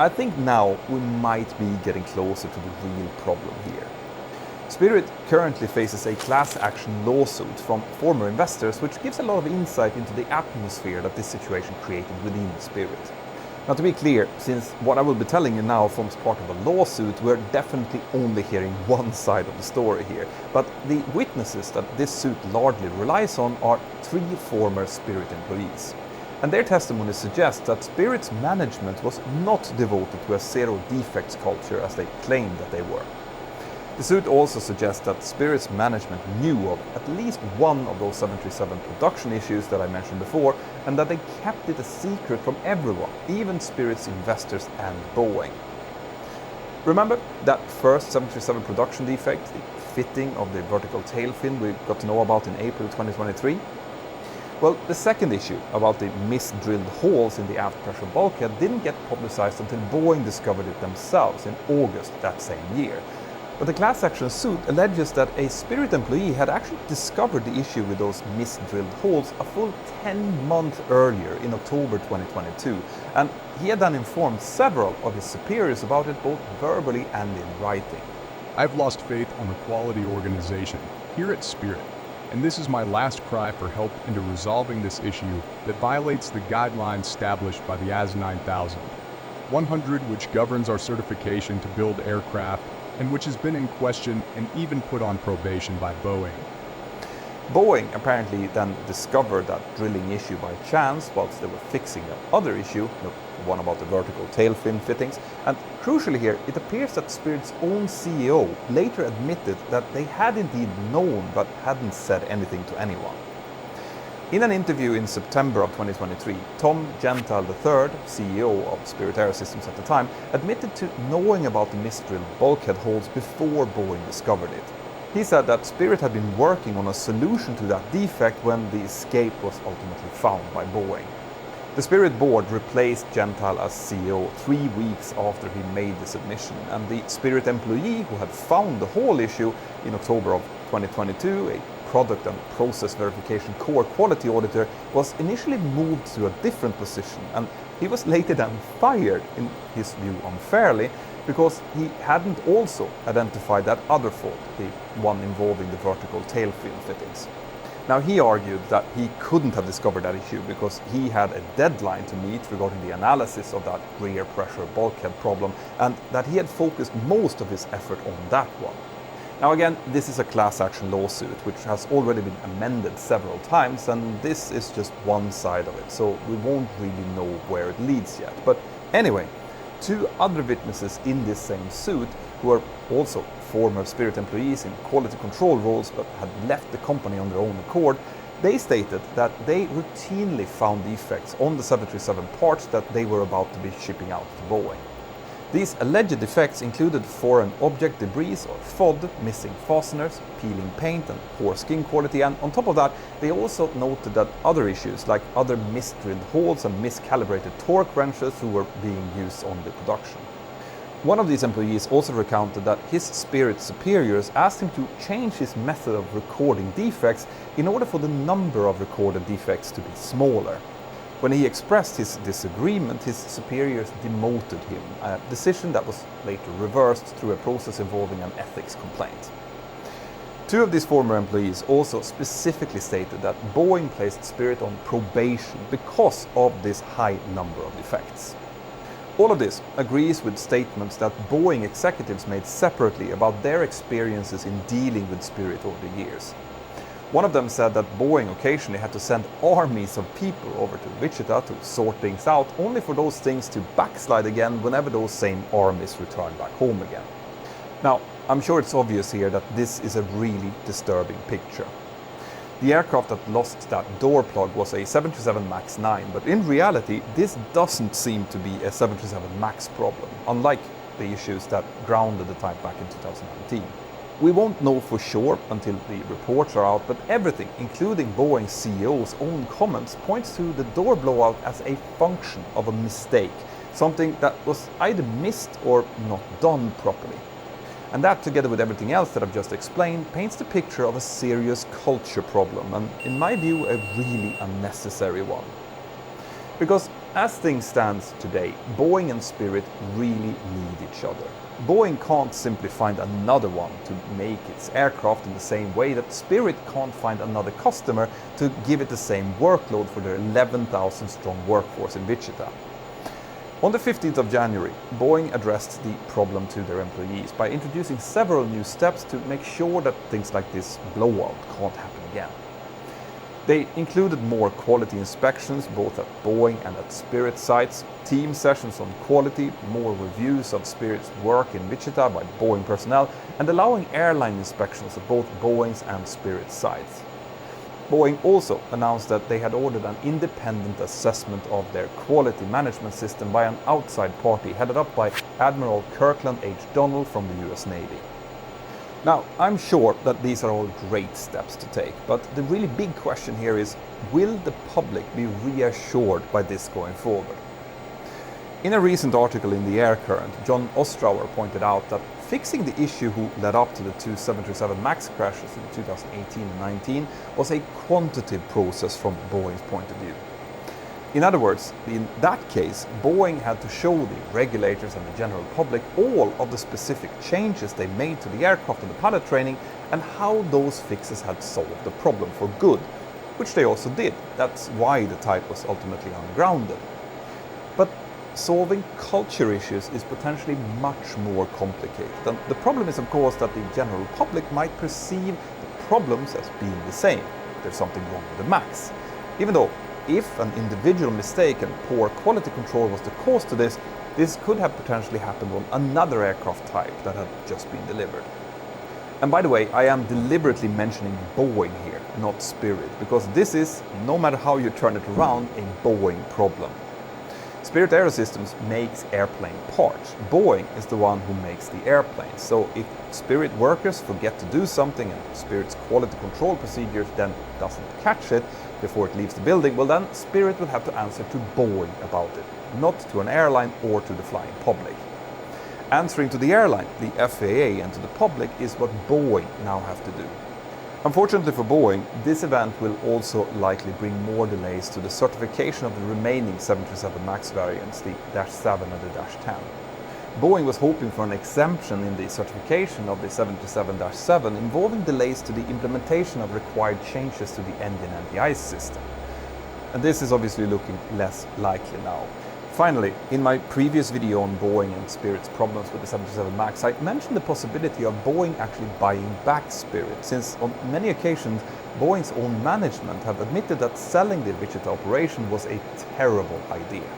I think now we might be getting closer to the real problem here. Spirit currently faces a class action lawsuit from former investors, which gives a lot of insight into the atmosphere that this situation created within Spirit. Now, to be clear, since what I will be telling you now forms part of a lawsuit, we're definitely only hearing one side of the story here. But the witnesses that this suit largely relies on are 3 former Spirit employees. And their testimony suggests that Spirit's management was not devoted to a zero defects culture as they claimed that they were. The suit also suggests that Spirit's management knew of at least one of those 737 production issues that I mentioned before, and that they kept it a secret from everyone, even Spirit's investors and Boeing. Remember that first 737 production defect, the fitting of the vertical tail fin we got to know about in April 2023? Well, the second issue about the misdrilled holes in the aft pressure bulkhead didn't get publicized until Boeing discovered it themselves in August that same year. But the class action suit alleges that a Spirit employee had actually discovered the issue with those misdrilled holes a full 10 months earlier in October 2022, and he had then informed several of his superiors about it both verbally and in writing. I've lost faith on the quality organization here at Spirit, and this is my last cry for help into resolving this issue that violates the guidelines established by the AS 9000, 100, which governs our certification to build aircraft, and which has been in question and even put on probation by Boeing. Boeing apparently then discovered that drilling issue by chance whilst they were fixing that other issue, the one about the vertical tail fin fittings, and crucially here, it appears that Spirit's own CEO later admitted that they had indeed known but hadn't said anything to anyone. In an interview in September of 2023, Tom Gentile III, CEO of Spirit Aerosystems at the time, admitted to knowing about the misdrilled bulkhead holes before Boeing discovered it. He said that Spirit had been working on a solution to that defect when the escape was ultimately found by Boeing. The Spirit board replaced Gentile as CEO 3 weeks after he made this admission, and the Spirit employee who had found the hole issue in October of 2022, a product and process verification core quality auditor, was initially moved to a different position, and he was later then fired, in his view unfairly, because he hadn't also identified that other fault, the one involving the vertical tail fin fittings. Now, he argued that he couldn't have discovered that issue because he had a deadline to meet regarding the analysis of that rear pressure bulkhead problem, and that he had focused most of his effort on that one. Now again, this is a class action lawsuit which has already been amended several times, and this is just one side of it, so we won't really know where it leads yet. But anyway, 2 other witnesses in this same suit, who are also former Spirit employees in quality control roles but had left the company on their own accord, they stated that they routinely found defects on the 737 parts that they were about to be shipping out to Boeing. These alleged defects included foreign object debris or FOD, missing fasteners, peeling paint and poor skin quality, and on top of that they also noted that other issues like other misdrilled holes and miscalibrated torque wrenches who were being used on the production. One of these employees also recounted that his Spirit superiors asked him to change his method of recording defects in order for the number of recorded defects to be smaller. When he expressed his disagreement, his superiors demoted him, a decision that was later reversed through a process involving an ethics complaint. 2 of these former employees also specifically stated that Boeing placed Spirit on probation because of this high number of defects. All of this agrees with statements that Boeing executives made separately about their experiences in dealing with Spirit over the years. One of them said that Boeing occasionally had to send armies of people over to Wichita to sort things out, only for those things to backslide again whenever those same armies returned back home again. Now, I'm sure it's obvious here that this is a really disturbing picture. The aircraft that lost that door plug was a 737 MAX 9, but in reality this doesn't seem to be a 737 MAX problem, unlike the issues that grounded the type back in 2019. We won't know for sure until the reports are out, but everything, including Boeing's CEO's own comments, points to the door blowout as a function of a mistake, something that was either missed or not done properly. And that, together with everything else that I've just explained, paints the picture of a serious culture problem, and in my view, a really unnecessary one. Because As things stand today, Boeing and Spirit really need each other. Boeing can't simply find another one to make its aircraft in the same way that Spirit can't find another customer to give it the same workload for their 11,000 strong workforce in Wichita. On the 15th of January, Boeing addressed the problem to their employees by introducing several new steps to make sure that things like this blowout can't happen again. They included more quality inspections both at Boeing and at Spirit sites, team sessions on quality, more reviews of Spirit's work in Wichita by Boeing personnel, and allowing airline inspections at both Boeing's and Spirit sites. Boeing also announced that they had ordered an independent assessment of their quality management system by an outside party headed up by Admiral Kirkland H. Donald from the US Navy. Now, I'm sure that these are all great steps to take, but the really big question here is, will the public be reassured by this going forward? In a recent article in the Air Current, John Ostrower pointed out that fixing the issue who led up to the two 737 MAX crashes in 2018 and 19 was a quantitative process from Boeing's point of view. In other words, in that case, Boeing had to show the regulators and the general public all of the specific changes they made to the aircraft and the pilot training and how those fixes had solved the problem for good, which they also did. That's why the type was ultimately ungrounded. But solving culture issues is potentially much more complicated. And the problem is, of course, that the general public might perceive the problems as being the same. There's something wrong with the MAX. Even though if an individual mistake and poor quality control was the cause to this, this could have potentially happened on another aircraft type that had just been delivered. And by the way, I am deliberately mentioning Boeing here, not Spirit, because this is, no matter how you turn it around, a Boeing problem. Spirit Aerosystems makes airplane parts. Boeing is the one who makes the airplane. So if Spirit workers forget to do something and Spirit's quality control procedures then doesn't catch it before it leaves the building, well then Spirit will have to answer to Boeing about it, not to an airline or to the flying public. Answering to the airline, the FAA, and to the public is what Boeing now have to do. Unfortunately for Boeing, this event will also likely bring more delays to the certification of the remaining 737 MAX variants, the -7 and the -10. Boeing was hoping for an exemption in the certification of the 737-7 involving delays to the implementation of required changes to the engine and the ice system. And this is obviously looking less likely now. Finally, in my previous video on Boeing and Spirit's problems with the 737 MAX, I mentioned the possibility of Boeing actually buying back Spirit, since on many occasions Boeing's own management have admitted that selling the Wichita operation was a terrible idea.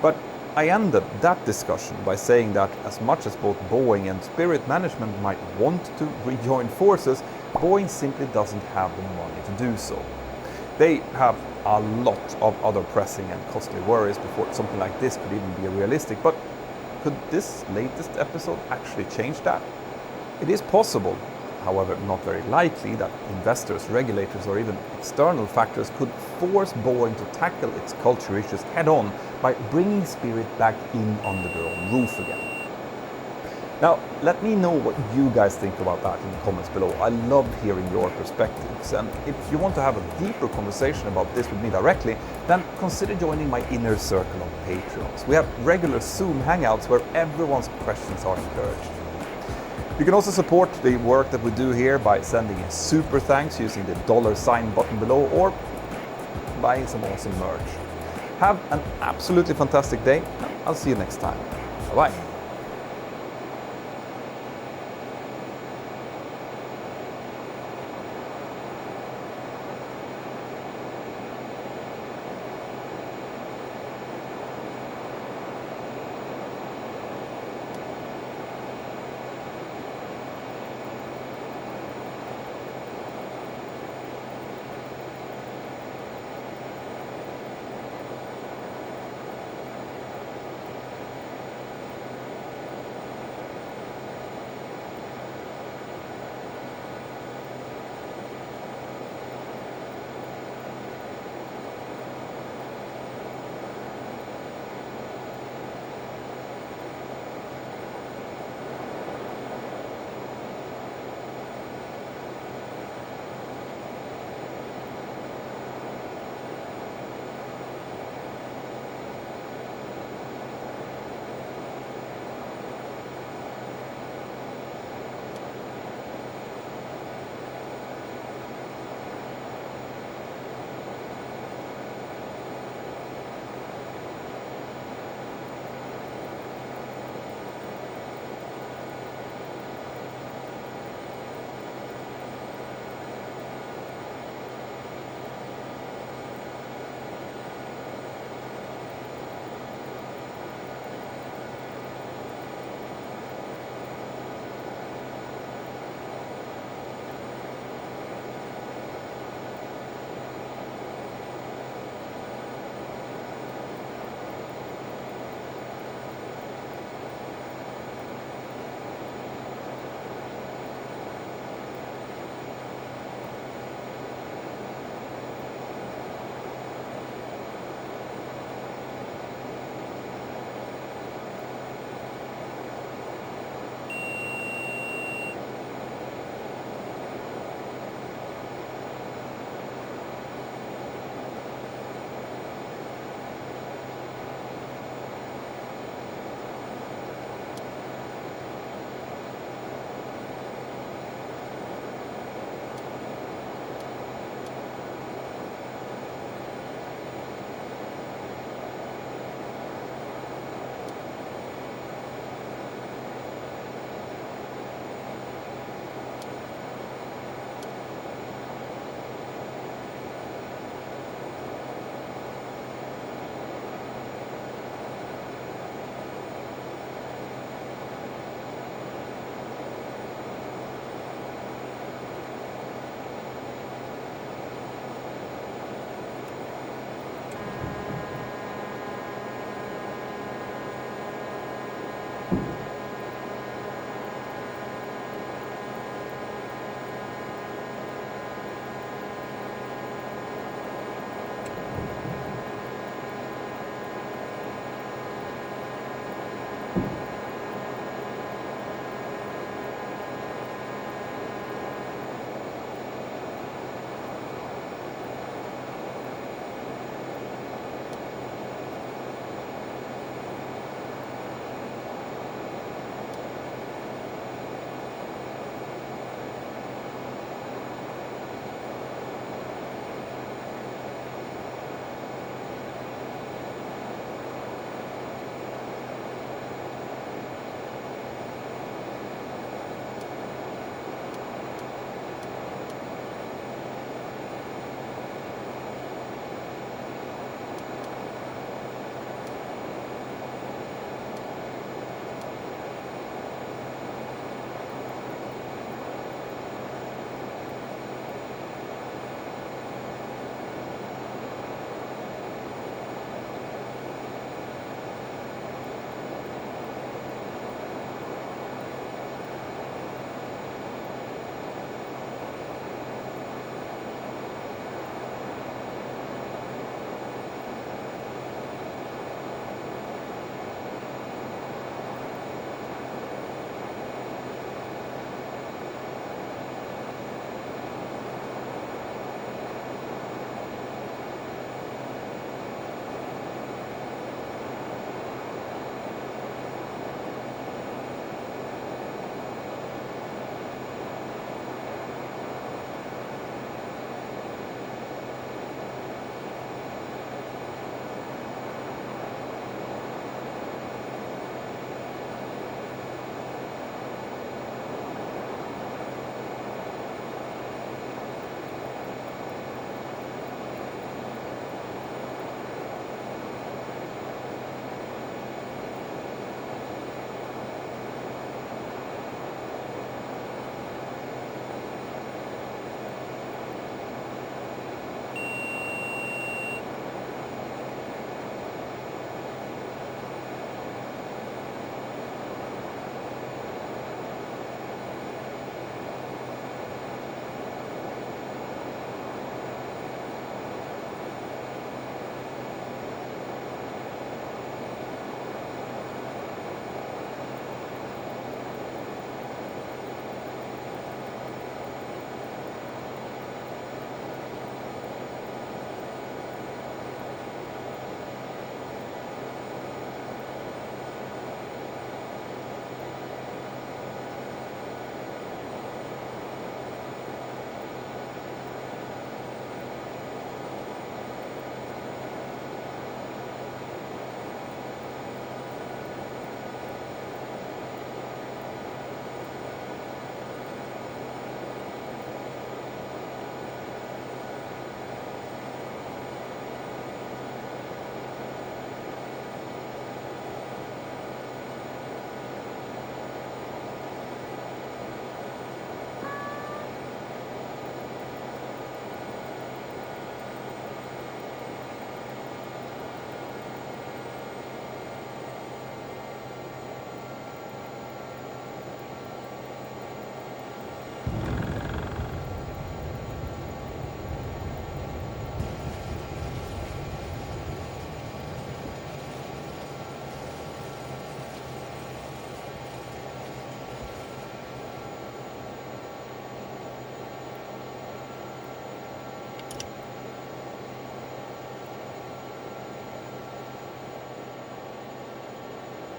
But I ended that discussion by saying that as much as both Boeing and Spirit management might want to rejoin forces, Boeing simply doesn't have the money to do so. They have a lot of other pressing and costly worries before something like this could even be realistic, but could this latest episode actually change that? It is possible, however not very likely, that investors, regulators or even external factors could force Boeing to tackle its culture issues head-on by bringing Spirit back in under their own roof again. Now, let me know what you guys think about that in the comments below. I love hearing your perspectives, and if you want to have a deeper conversation about this with me directly, then consider joining my inner circle of Patreons. We have regular Zoom hangouts where everyone's questions are encouraged. You can also support the work that we do here by sending a super thanks using the $sign button below or buying some awesome merch. Have an absolutely fantastic day, and I'll see you next time. Bye-bye.